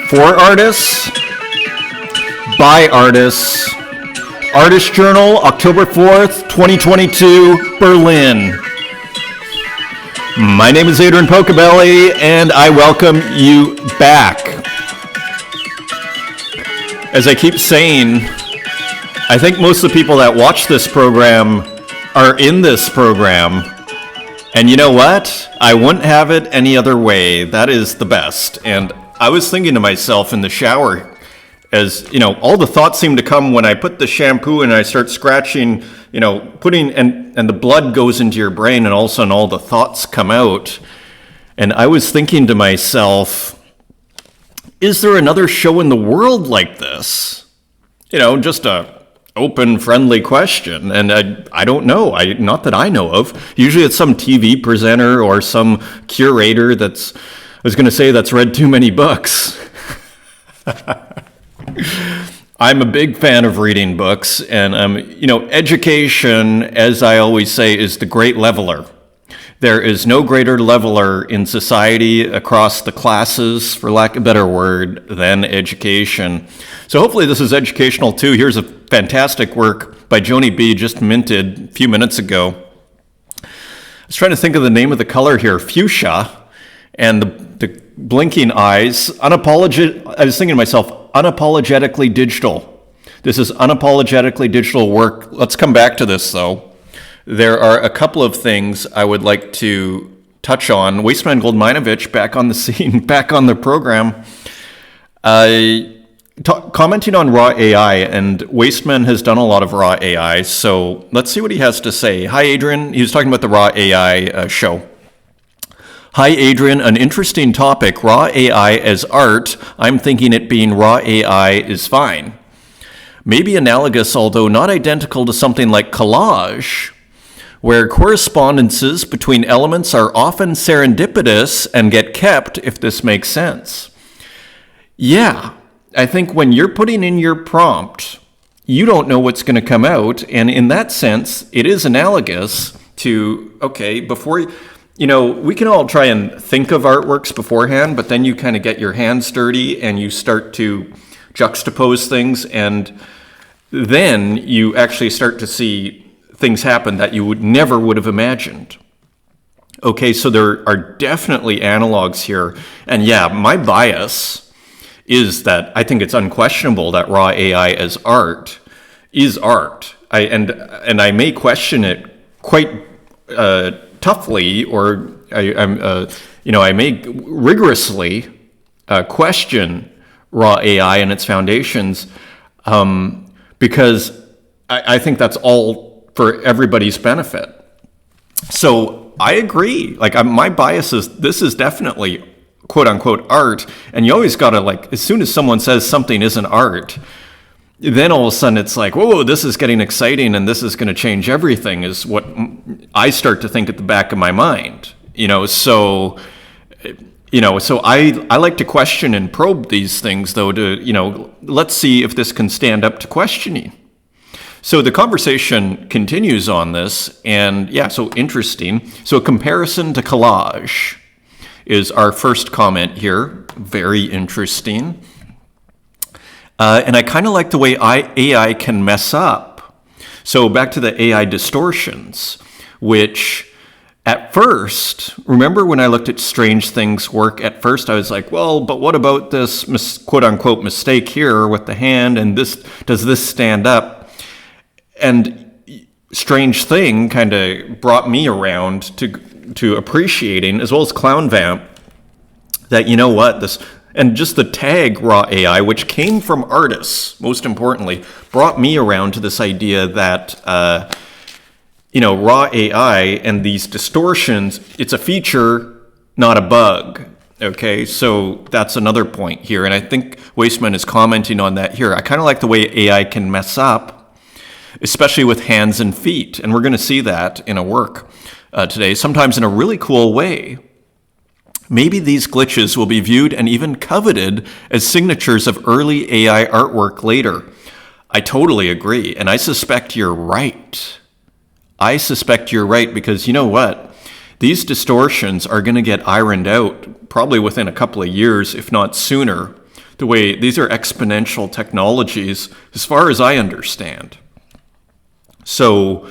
For artists, by artists. Artist Journal, October 4th, 2022, Berlin. My name is Adrian Pocobelli, and I welcome you back. As I keep saying, I think most of the people that watch this program are in this program. And you know what? I wouldn't have it any other way. That is the best. And I was thinking to myself in the shower, as, you know, all the thoughts seem to come when I put the shampoo and I start scratching, you know, putting, and the blood goes into your brain, and all of a sudden all the thoughts come out. And I was thinking to myself, is there another show in the world like this? You know, just a open, friendly question. And I don't know. Not that I know of. Usually it's some TV presenter or some curator that's read too many books. I'm a big fan of reading books, and education, as I always say, is the great leveler. There is no greater leveler in society across the classes, for lack of a better word, than education. So hopefully this is educational too. Here's a fantastic work by Joni B, just minted a few minutes ago. I was trying to think of the name of the color here, fuchsia, and the blinking eyes. I was thinking to myself, unapologetically digital. This is unapologetically digital work. Let's come back to this though. There are a couple of things I would like to touch on. Wasteman Goldminovich back on the scene, back on the program. Commenting on raw AI, and Wasteman has done a lot of raw AI, so let's see what he has to say. Hi, Adrian. He was talking about the raw AI show. Hi, Adrian. An interesting topic, raw AI as art. I'm thinking it being raw AI is fine. Maybe analogous, although not identical to something like collage, where correspondences between elements are often serendipitous and get kept, if this makes sense. Yeah, I think when you're putting in your prompt, you don't know what's going to come out, and in that sense, it is analogous to, okay, before... You know, we can all try and think of artworks beforehand, but then you kind of get your hands dirty and you start to juxtapose things, and then you actually start to see things happen that you never would have imagined. Okay, so there are definitely analogs here. And yeah, my bias is that I think it's unquestionable that raw AI as art is art. And I may question it quite toughly, or I may rigorously question raw AI and its foundations, because I think that's all for everybody's benefit. So I agree. Like, my bias is this is definitely quote unquote art, and you always gotta, like, as soon as someone says something isn't art, then all of a sudden it's like, whoa, this is getting exciting and this is going to change everything, is what I start to think at the back of my mind. So I like to question and probe these things, though, to, let's see if this can stand up to questioning. So the conversation continues on this, and yeah, so interesting. So a comparison to collage is our first comment here. Very interesting. And I kind of like the way AI can mess up. So back to the AI distortions, which at first, remember when I looked at Strange Things work, at first I was like, well, but what about this quote unquote mistake here with the hand, and does this stand up? And Strange Thing kind of brought me around to appreciating, as well as Clown Vamp, that, you know what, and just the tag raw AI, which came from artists, most importantly, brought me around to this idea that, raw AI and these distortions, it's a feature, not a bug. Okay, so that's another point here. And I think Wasteman is commenting on that here. I kind of like the way AI can mess up, especially with hands and feet. And we're going to see that in a work today, sometimes in a really cool way. Maybe these glitches will be viewed and even coveted as signatures of early AI artwork later. I totally agree, and I suspect you're right. Because you know what? These distortions are going to get ironed out probably within a couple of years, if not sooner, the way these are exponential technologies, as far as I understand. So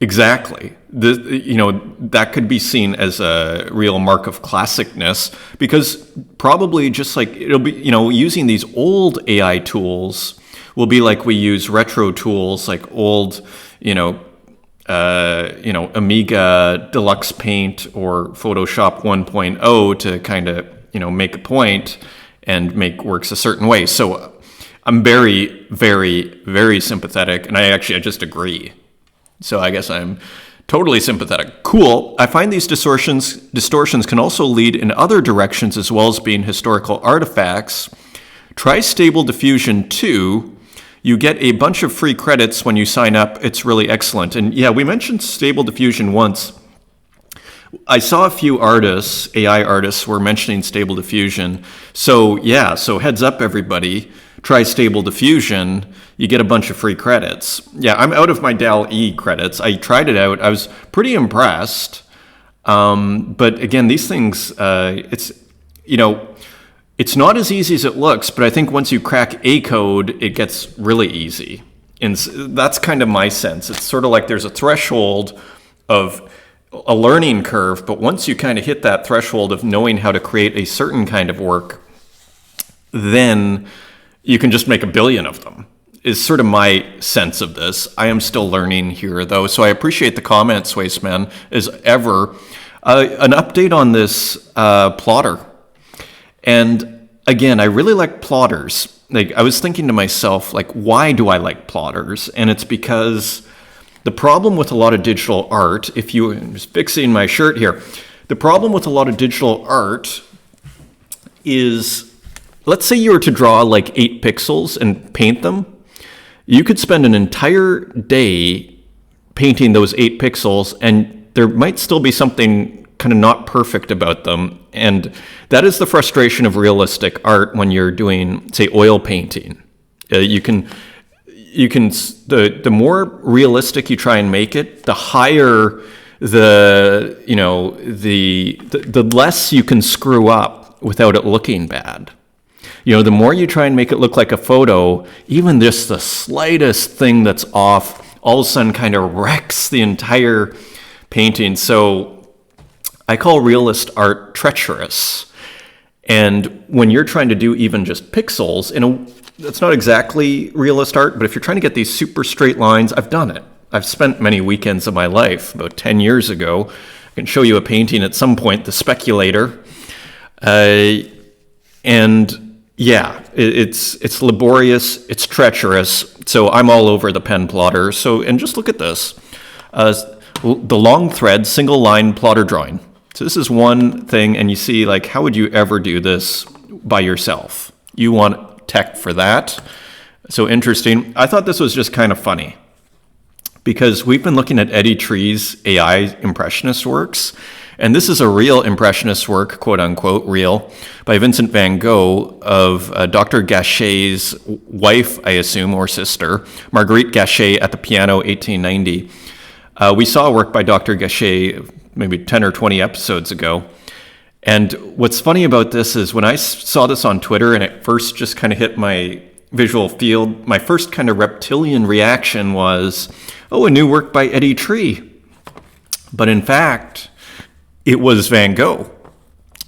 exactly, that could be seen as a real mark of classicness, because probably just like it'll be, using these old AI tools will be like we use retro tools like old, Amiga Deluxe Paint or Photoshop 1.0 to kind of, make a point and make works a certain way. So I'm very, very, very sympathetic, and I just agree. So I guess I'm totally sympathetic. Cool. I find these distortions can also lead in other directions as well as being historical artifacts. Try Stable Diffusion 2. You get a bunch of free credits when you sign up. It's really excellent. And yeah, we mentioned Stable Diffusion once. I saw a few artists, AI artists, were mentioning Stable Diffusion. So yeah, so heads up everybody. Try Stable Diffusion. You get a bunch of free credits. Yeah, I'm out of my DALL-E credits. I tried it out. I was pretty impressed. But again, these things, it's not as easy as it looks, but I think once you crack a code, it gets really easy. And that's kind of my sense. It's sort of like there's a threshold of a learning curve, but once you kind of hit that threshold of knowing how to create a certain kind of work, then you can just make a billion of them, is sort of my sense of this. I am still learning here, though, so I appreciate the comments, Wasteman, as ever. An update on this plotter. And again, I really like plotters. Like, I was thinking to myself, like, why do I like plotters? And it's because the problem with a lot of digital art, I'm just fixing my shirt here, the problem with a lot of digital art is, let's say you were to draw like 8 pixels and paint them. You could spend an entire day painting those 8 pixels, and there might still be something kind of not perfect about them. And that is the frustration of realistic art when you're doing, say, oil painting. The more realistic you try and make it, the higher the less you can screw up without it looking bad. The more you try and make it look like a photo, even just the slightest thing that's off, all of a sudden kind of wrecks the entire painting. So I call realist art treacherous. And when you're trying to do even just pixels, that's not exactly realist art, but if you're trying to get these super straight lines, I've done it. I've spent many weekends of my life, about 10 years ago. I can show you a painting at some point, The Speculator. And yeah, it's laborious, it's treacherous, so I'm all over the pen plotter. And just look at this. The long thread, single line plotter drawing. So this is one thing, and you see, like, how would you ever do this by yourself? You want tech for that. So interesting. I thought this was just kind of funny, because we've been looking at Eddie Tree's AI impressionist works, and this is a real impressionist work, quote unquote, real, by Vincent van Gogh of Dr. Gachet's wife, I assume, or sister, Marguerite Gachet, at the piano, 1890. We saw a work by Dr. Gachet maybe 10 or 20 episodes ago. And what's funny about this is when I saw this on Twitter and it first just kind of hit my visual field, my first kind of reptilian reaction was, oh, a new work by Eddie Tree. But in fact, it was Van Gogh.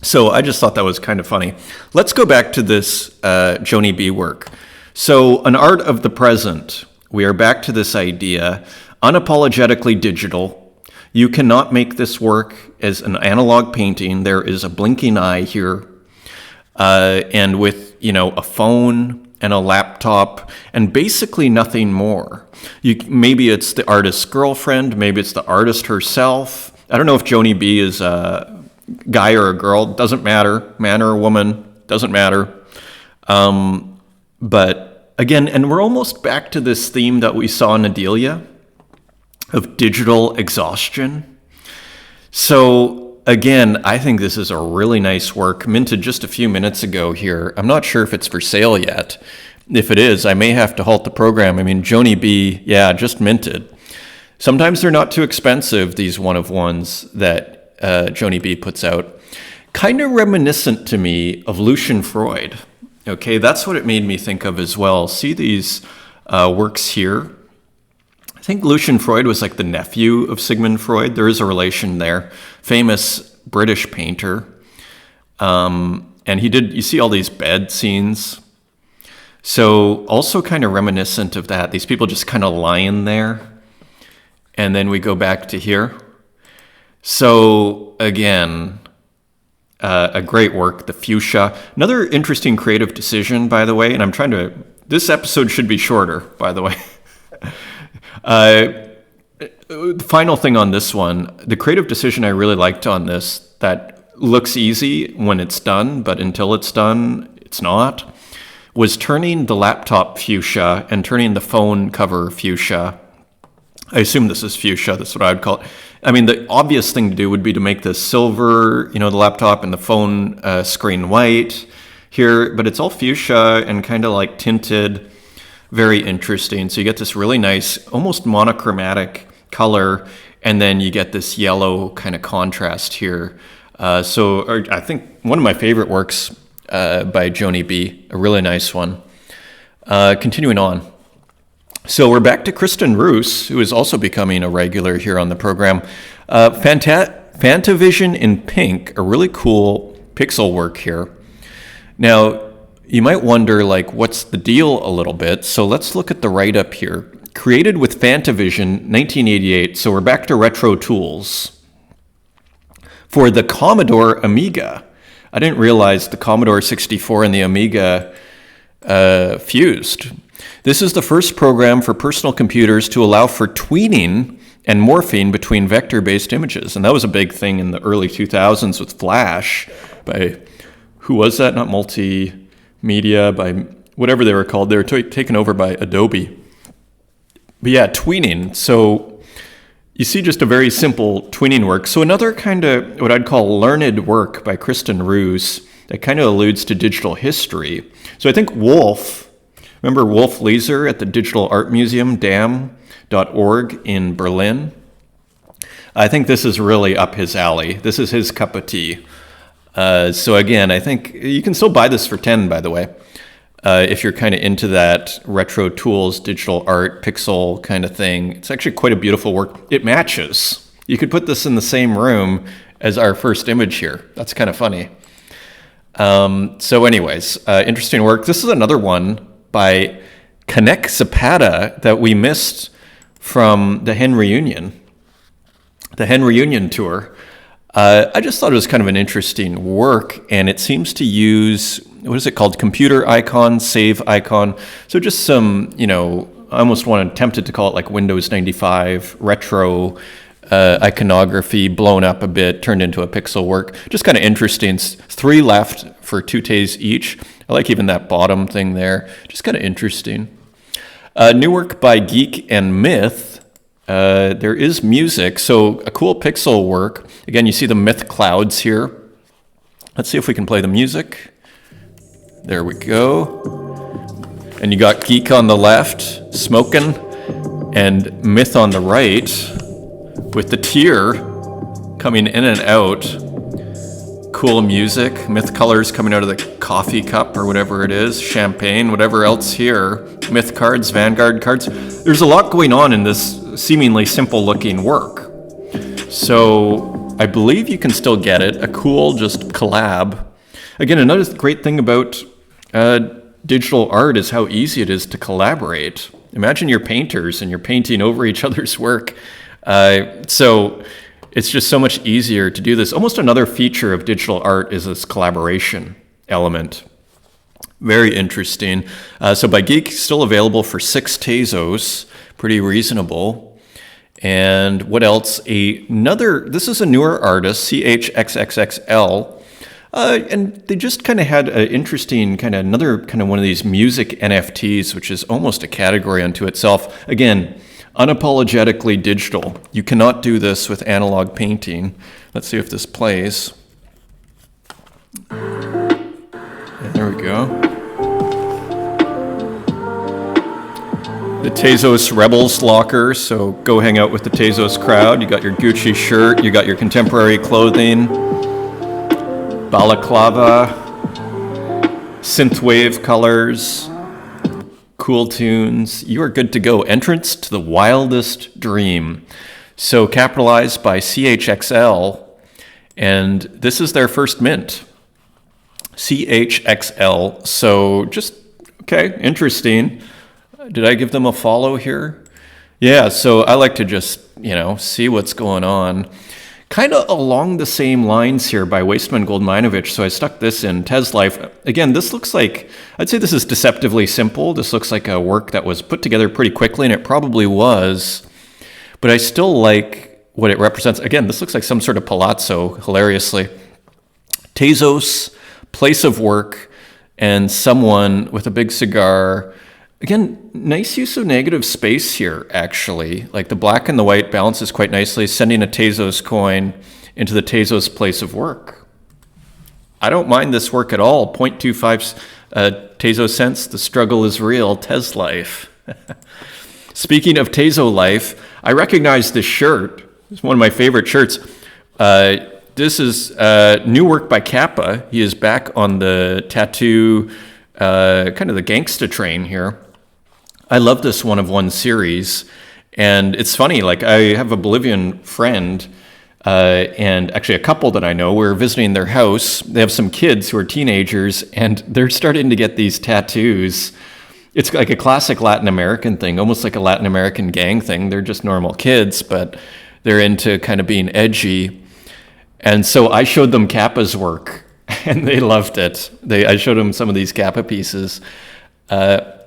So I just thought that was kind of funny. Let's go back to this Joni B work. So An Art of the Present. We are back to this idea, unapologetically digital. You cannot make this work as an analog painting. There is a blinking eye here, and with a phone and a laptop, and basically nothing more. Maybe it's the artist's girlfriend, maybe it's the artist herself. I don't know if Joni B is a guy or a girl. Doesn't matter, man or woman, doesn't matter. But again, and we're almost back to this theme that we saw in Adelia, of digital exhaustion. So again, I think this is a really nice work, minted just a few minutes ago here. I'm not sure if it's for sale yet. If it is, I may have to halt the program. I mean, Joni B, yeah, just minted. Sometimes they're not too expensive, these one-of-ones that Joni B puts out. Kind of reminiscent to me of Lucian Freud. Okay, that's what it made me think of as well. See these works here? I think Lucian Freud was like the nephew of Sigmund Freud. There is a relation there. Famous British painter. And you see all these bed scenes. So also kind of reminiscent of that. These people just kind of lying there. And then we go back to here. So again, a great work, the fuchsia. Another interesting creative decision, by the way, and this episode should be shorter, by the way. Final thing on this one, the creative decision I really liked on this, that looks easy when it's done, but until it's done, it's not, was turning the laptop fuchsia and turning the phone cover fuchsia. I assume this is fuchsia, that's what I would call it. I mean, the obvious thing to do would be to make the silver, the laptop and the phone screen white here, but it's all fuchsia and kind of like tinted, very interesting. So you get this really nice, almost monochromatic color, and then you get this yellow kind of contrast here. So I think one of my favorite works by Joni B, a really nice one. Continuing on. So we're back to Kristen Roos, who is also becoming a regular here on the program. Fantavision in pink, a really cool pixel work here. Now, you might wonder, what's the deal a little bit? So let's look at the write-up here. Created with Fantavision, 1988, so we're back to retro tools. For the Commodore Amiga. I didn't realize the Commodore 64 and the Amiga fused. This is the first program for personal computers to allow for tweening and morphing between vector-based images. And that was a big thing in the early 2000s with Flash by, who was that? Not Multimedia, by whatever they were called. They were taken over by Adobe. But yeah, tweening. So you see just a very simple tweening work. So another kind of what I'd call learned work by Kristen Roos that kind of alludes to digital history. So I think Wolf, remember Wolf Leser at the Digital Art Museum, dam.org in Berlin? I think this is really up his alley. This is his cup of tea. So again, I think you can still buy this for 10, by the way, if you're kind of into that retro tools, digital art, pixel kind of thing. It's actually quite a beautiful work. It matches. You could put this in the same room as our first image here. That's kind of funny. So anyways, interesting work. This is another one by Kanek Zapata that we missed from the Hen Reunion tour. I just thought it was kind of an interesting work, and it seems to use, what is it called? Computer icon, save icon. So just some, I almost tempted to call it like Windows 95 retro iconography, blown up a bit, turned into a pixel work. Just kind of interesting. 3 left for 2 Ts each. I like even that bottom thing there. Just kind of interesting. New work by Geek and Myth. There is music, so a cool pixel work. Again, you see the myth clouds here. Let's see if we can play the music. There we go. And you got Geek on the left, smoking, and Myth on the right, with the tear coming in and out. Cool music, Myth colors coming out of the coffee cup or whatever it is, champagne, whatever else here. Myth cards, Vanguard cards. There's a lot going on in this seemingly simple looking work. So I believe you can still get it. A cool just collab. Again, another great thing about digital art is how easy it is to collaborate. Imagine you're painters and you're painting over each other's work. So it's just so much easier to do this. Almost another feature of digital art is this collaboration element. Very interesting. So by Geek, still available for 6 Tezos. Pretty reasonable. And what else? This is a newer artist, CHXXXL. And they just kind of had an interesting another one of these music NFTs, which is almost a category unto itself. Again, unapologetically digital. You cannot do this with analog painting. Let's see if this plays. There we go. The Tezos Rebels locker, so go hang out with the Tezos crowd. You got your Gucci shirt, you got your contemporary clothing, balaclava, Synthwave colors, cool tunes. You are good to go. Entrance to the Wildest Dream. So capitalized by CHXL, and this is their first mint. CHXL. So just, okay, interesting. Did I give them a follow here? Yeah, so I like to just, see what's going on. Kind of along the same lines here by Wasteman Goldminovich, so I stuck this in Tez Life. Again, this looks like, I'd say this is deceptively simple. This looks like a work that was put together pretty quickly, and it probably was, but I still like what it represents. Again, this looks like some sort of palazzo, hilariously. Tezos, place of work, and someone with a big cigar. Again, nice use of negative space here, actually. Like the black and the white balances quite nicely, sending a Tezos coin into the Tezos place of work. I don't mind this work at all. 0.25 Tezos cents. The struggle is real. Tez Life. Speaking of Tezo Life, I recognize this shirt. It's one of my favorite shirts. This is new work by Kappa. He is back on the tattoo, kind of the gangsta train here. I love this one of one series, and it's funny, like I have a Bolivian friend, and actually a couple that I know. We're visiting their house. They have some kids who are teenagers, and they're starting to get these tattoos. It's like a classic Latin American thing, almost like a Latin American gang thing. They're just normal kids, but they're into kind of being edgy. And so I showed them Kappa's work, and they loved it. I showed them some of these Kappa pieces.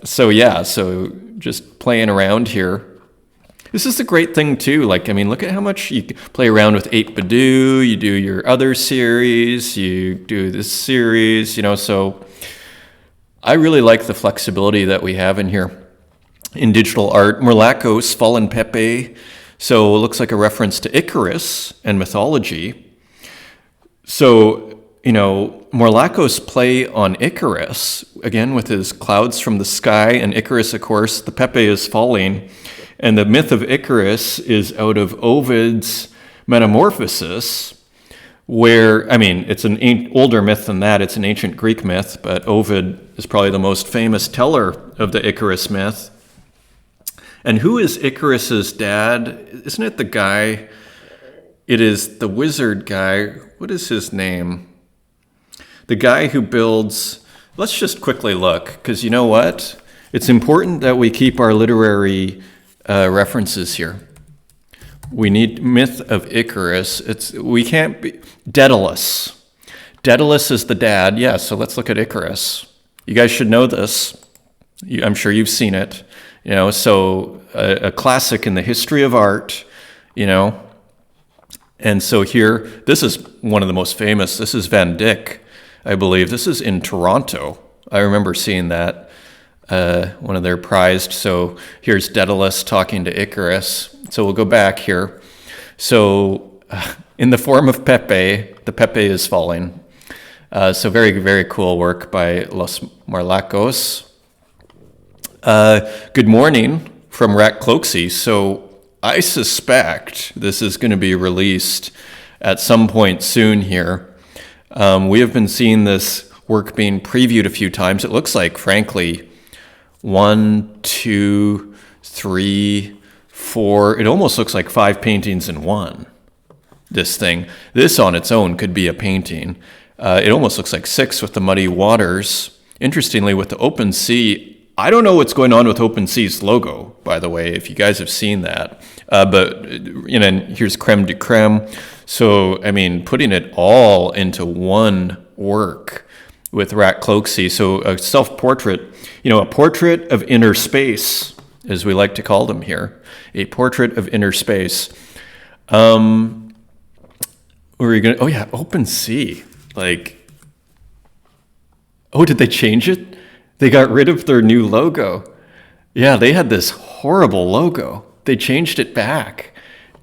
So just playing around here. This is the great thing too. Like, I mean, look at how much you play around with 8Badoo, you do your other series, you do this series, so I really like the flexibility that we have in here in digital art. Morlacos, Fallen Pepe. So it looks like a reference to Icarus and mythology. So, Morlacos play on Icarus, again, with his clouds from the sky, and Icarus, of course, the Pepe is falling. And the myth of Icarus is out of Ovid's Metamorphosis, where, it's an older myth than that. It's an ancient Greek myth, but Ovid is probably the most famous teller of the Icarus myth. And who is Icarus's dad? Isn't it the guy? It is the wizard guy. What is his name? The guy who builds, let's just quickly look, because you know what? It's important that we keep our literary references here. We need myth of Icarus. We can't be, Daedalus. Daedalus is the dad. Yeah, so let's look at Icarus. You guys should know this. I'm sure you've seen it. So a classic in the history of art, And so here, this is one of the most famous. This is Van Dyck, I believe. This is in Toronto. I remember seeing that, one of their prized. So here's Daedalus talking to Icarus. So we'll go back here. So in the form of Pepe, the Pepe is falling. So very, very cool work by Los Morlacos. Good morning from Rat Cloaksy. So I suspect this is going to be released at some point soon here. We have been seeing this work being previewed a few times. It looks like, frankly, 1, 2, 3, 4. It almost looks like 5 paintings in one. This thing. This on its own could be a painting. It almost looks like 6 with the muddy waters. Interestingly, with the open sea, I don't know what's going on with OpenSea's logo, by the way, if you guys have seen that. But here's creme de creme. So, putting it all into one work with Rat Cloaksy. So a self-portrait, a portrait of inner space, as we like to call them here. A portrait of inner space. Where are you going? Oh yeah, OpenSea. Did they change it? They got rid of their new logo. Yeah, they had this horrible logo. They changed it back.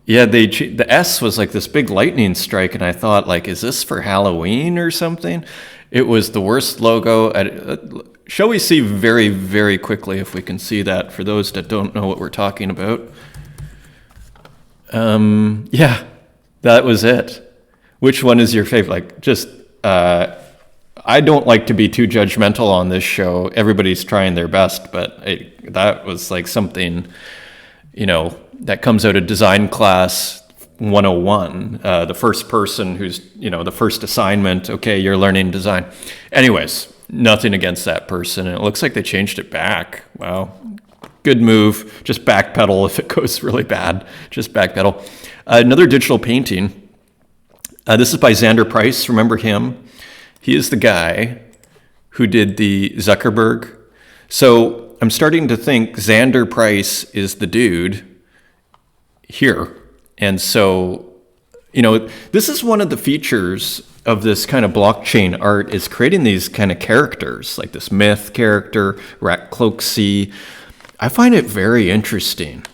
Yeah, the S was like this big lightning strike, and I thought, is this for Halloween or something? It was the worst logo. Shall we see very, very quickly if we can see that for those that don't know what we're talking about? Yeah, that was it. Which one is your favorite? I don't like to be too judgmental on this show. Everybody's trying their best, but that was like something, that comes out of design class 101. The first person who's, the first assignment, okay, you're learning design. Anyways, nothing against that person. And it looks like they changed it back. Wow. Good move. Just backpedal if it goes really bad. Just backpedal. Another digital painting. This is by Xander Price. Remember him? He is the guy who did the Zuckerberg. So I'm starting to think Xander Price is the dude here. And so, this is one of the features of this kind of blockchain art, is creating these kind of characters, like this myth character, Rat Cloak C. I find it very interesting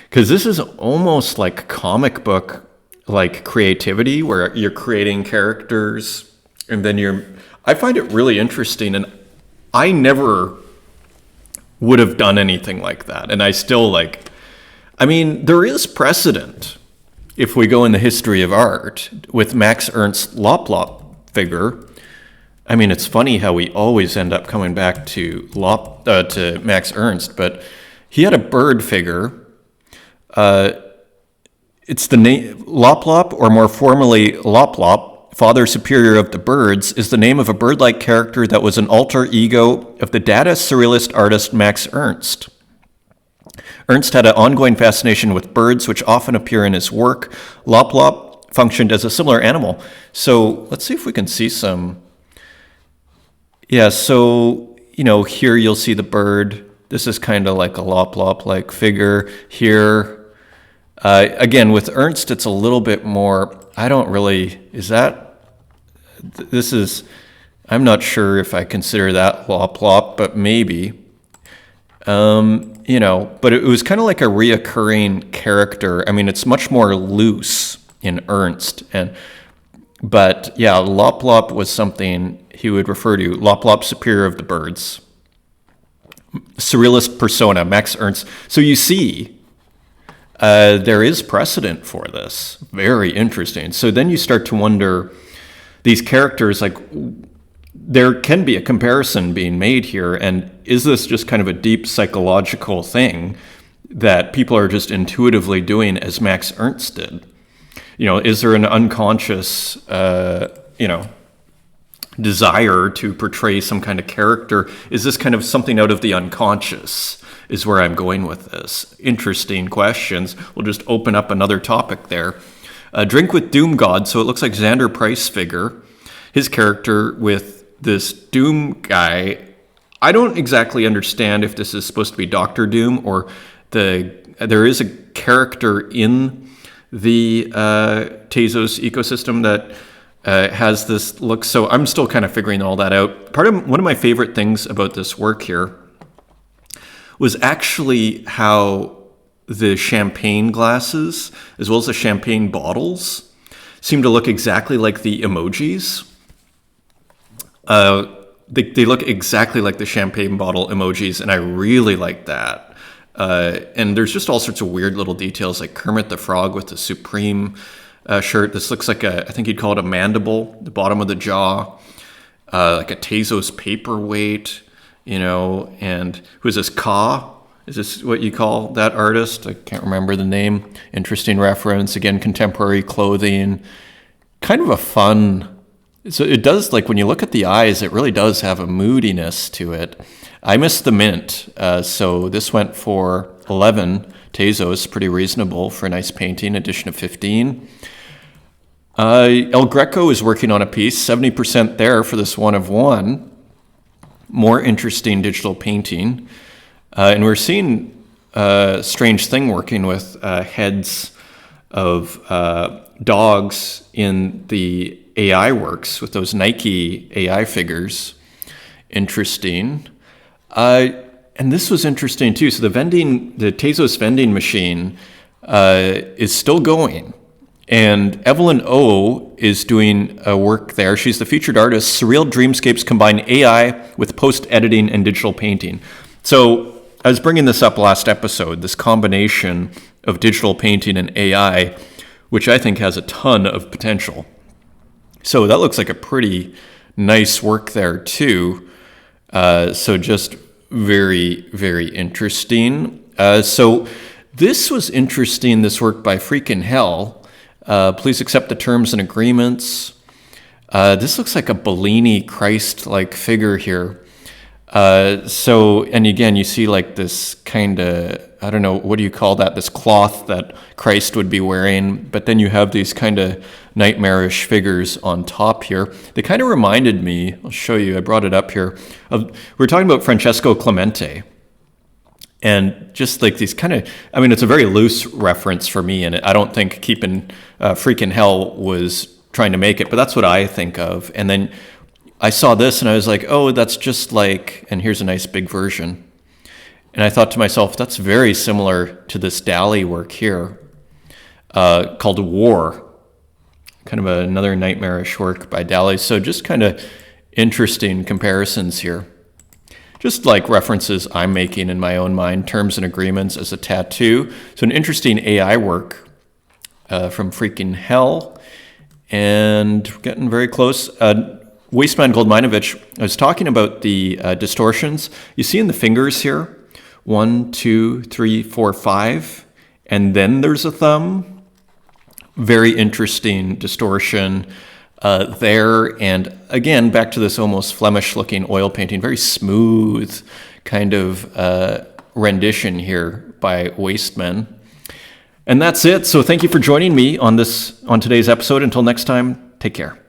because this is almost like comic book like creativity, where you're creating characters. And then I find it really interesting, and I never would have done anything like that. And I still there is precedent if we go in the history of art with Max Ernst's Lop Lop figure. I mean, it's funny how we always end up coming back to Max Ernst, but he had a bird figure. It's the name Lop Lop, or more formally Lop Lop, Father Superior of the Birds, is the name of a bird-like character that was an alter ego of the Dada surrealist artist Max Ernst. Ernst had an ongoing fascination with birds, which often appear in his work. Lop Lop functioned as a similar animal. So let's see if we can see some. Yeah, so, here you'll see the bird. This is kind of like a Lop Lop-like figure here. Again, with Ernst, it's a little bit more, I'm not sure if I consider that Lop Lop, but maybe. But it was kind of like a reoccurring character. I mean, it's much more loose in Ernst. But yeah, Lop Lop was something he would refer to, Lop Lop, Superior of the Birds. Surrealist persona, Max Ernst. So you see, there is precedent for this. Very interesting. So then you start to wonder, these characters, there can be a comparison being made here, and is this just kind of a deep psychological thing that people are just intuitively doing as Max Ernst did? Is there an unconscious, desire to portray some kind of character? Is this kind of something out of the unconscious, is where I'm going with this. Interesting questions. We'll just open up another topic there. Drink with Doom God. So it looks like Xander Price figure, his character with this Doom guy. I don't exactly understand if this is supposed to be Dr. Doom, or there is a character in the Tezos ecosystem that has this look. So I'm still kind of figuring all that out. One of my favorite things about this work here was actually how the champagne glasses, as well as the champagne bottles, seem to look exactly like the emojis. They look exactly like the champagne bottle emojis, and I really like that. And there's just all sorts of weird little details, like Kermit the Frog with the Supreme shirt. This looks like I think you'd call it a mandible, the bottom of the jaw, like a Tezos paperweight, and who's this, Ka? Is this what you call that artist? I can't remember the name. Interesting reference. Again, contemporary clothing. Kind of a fun. So it does, when you look at the eyes, it really does have a moodiness to it. I missed the mint. So this went for 11 Tezos, pretty reasonable for a nice painting, edition of 15. El Greco is working on a piece, 70% there for this one of one. More interesting digital painting. And we're seeing a strange thing working with heads of dogs in the AI works with those Nike AI figures. Interesting. And this was interesting too. So the Tezos vending machine is still going. And Evelyn O is doing work there. She's the featured artist. Surreal Dreamscapes combine AI with post-editing and digital painting. So I was bringing this up last episode, this combination of digital painting and AI, which I think has a ton of potential. So that looks like a pretty nice work there too. So just very, very interesting. So this was interesting, this work by Freakin' Hell. Please accept the terms and agreements. This looks like a Bellini Christ-like figure here. And again, you see like this kind of, I don't know, what do you call that? This cloth that Christ would be wearing. But then you have these kind of nightmarish figures on top here. They kind of reminded me, I'll show you, I brought it up here. We're talking about Francesco Clemente. And just like these kind of, I mean, it's a very loose reference for me. And I don't think Keeping Freakin' Hell was trying to make it, but that's what I think of. And then I saw this and I was like, oh, that's just like, and here's a nice big version. And I thought to myself, that's very similar to this Dali work here called War, kind of another nightmarish work by Dali. So just kind of interesting comparisons here. Just like references I'm making in my own mind, terms and agreements as a tattoo. So an interesting AI work from Freakin' Hell. And we're getting very close. Wasteman Goldminovich, I was talking about the distortions. You see in the fingers here, 1, 2, 3, 4, 5, and then there's a thumb. Very interesting distortion there. And again, back to this almost Flemish-looking oil painting, very smooth kind of rendition here by Wasteman. And that's it. So thank you for joining me on today's episode. Until next time, take care.